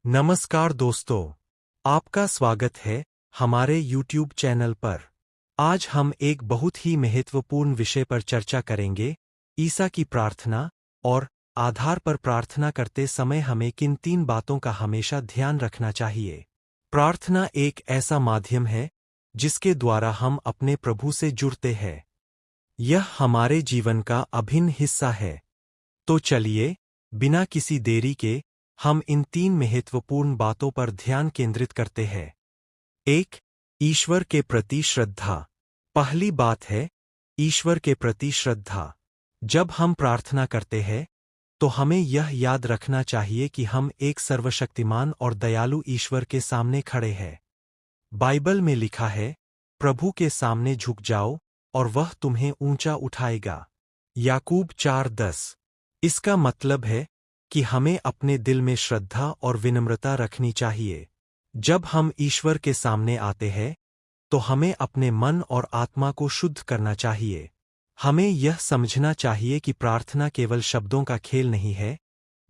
नमस्कार दोस्तों, आपका स्वागत है हमारे YouTube चैनल पर। आज हम एक बहुत ही महत्वपूर्ण विषय पर चर्चा करेंगे, ईसा की प्रार्थना और आधार पर प्रार्थना करते समय हमें किन 3 बातों का हमेशा ध्यान रखना चाहिए। प्रार्थना एक ऐसा माध्यम है जिसके द्वारा हम अपने प्रभु से जुड़ते हैं। यह हमारे जीवन का अभिन्न हिस्सा है। तो चलिए, बिना किसी देरी के हम इन 3 महत्वपूर्ण बातों पर ध्यान केंद्रित करते हैं। 1. ईश्वर के प्रति श्रद्धा। पहली बात है ईश्वर के प्रति श्रद्धा। जब हम प्रार्थना करते हैं तो हमें यह याद रखना चाहिए कि हम एक सर्वशक्तिमान और दयालु ईश्वर के सामने खड़े हैं। बाइबल में लिखा है, प्रभु के सामने झुक जाओ और वह तुम्हें ऊंचा उठाएगा। याकूब 4:10। इसका मतलब है कि हमें अपने दिल में श्रद्धा और विनम्रता रखनी चाहिए। जब हम ईश्वर के सामने आते हैं तो हमें अपने मन और आत्मा को शुद्ध करना चाहिए। हमें यह समझना चाहिए कि प्रार्थना केवल शब्दों का खेल नहीं है,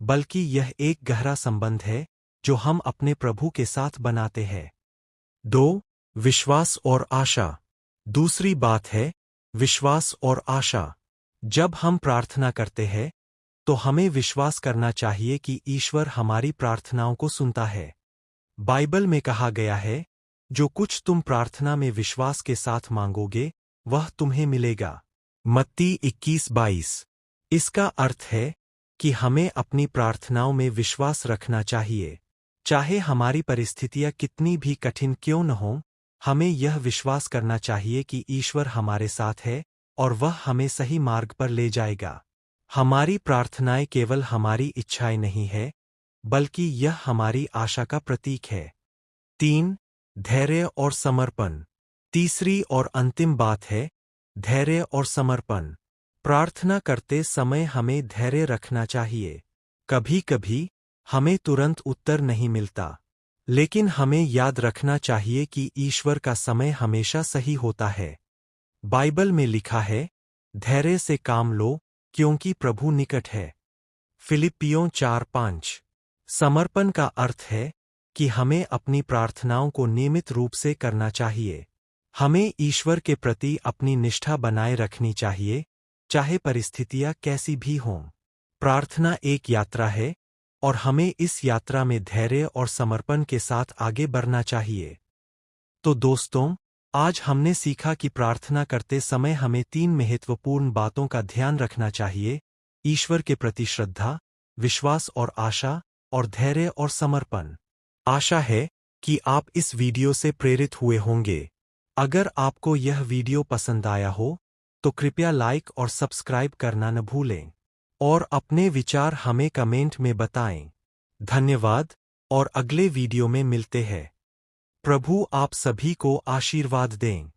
बल्कि यह एक गहरा संबंध है जो हम अपने प्रभु के साथ बनाते हैं। 2. विश्वास और आशा। दूसरी बात है विश्वास और आशा। जब हम प्रार्थना करते हैं तो हमें विश्वास करना चाहिए कि ईश्वर हमारी प्रार्थनाओं को सुनता है। बाइबल में कहा गया है, जो कुछ तुम प्रार्थना में विश्वास के साथ मांगोगे वह तुम्हें मिलेगा। मत्ती 21:22। इसका अर्थ है कि हमें अपनी प्रार्थनाओं में विश्वास रखना चाहिए। चाहे हमारी परिस्थितियां कितनी भी कठिन क्यों न हों, हमें यह विश्वास करना चाहिए कि ईश्वर हमारे साथ है और वह हमें सही मार्ग पर ले जाएगा। हमारी प्रार्थनाएं केवल हमारी इच्छाएं नहीं है, बल्कि यह हमारी आशा का प्रतीक है। 3. धैर्य और समर्पण। तीसरी और अंतिम बात है धैर्य और समर्पण। प्रार्थना करते समय हमें धैर्य रखना चाहिए। कभी-कभी हमें तुरंत उत्तर नहीं मिलता, लेकिन हमें याद रखना चाहिए कि ईश्वर का समय हमेशा सही होता है। बाइबल में लिखा है, धैर्य से काम लो क्योंकि प्रभु निकट है। फिलिप्पियों 4:5। समर्पण का अर्थ है कि हमें अपनी प्रार्थनाओं को नियमित रूप से करना चाहिए। हमें ईश्वर के प्रति अपनी निष्ठा बनाए रखनी चाहिए, चाहे परिस्थितियां कैसी भी हों। प्रार्थना एक यात्रा है और हमें इस यात्रा में धैर्य और समर्पण के साथ आगे बढ़ना चाहिए। तो दोस्तों, आज हमने सीखा कि प्रार्थना करते समय हमें 3 महत्वपूर्ण बातों का ध्यान रखना चाहिए: ईश्वर के प्रति श्रद्धा, विश्वास और आशा, और धैर्य और समर्पण। आशा है कि आप इस वीडियो से प्रेरित हुए होंगे। अगर आपको यह वीडियो पसंद आया हो तो कृपया लाइक और सब्सक्राइब करना न भूलें और अपने विचार हमें कमेंट में बताएं। धन्यवाद और अगले वीडियो में मिलते हैं। प्रभु आप सभी को आशीर्वाद दें।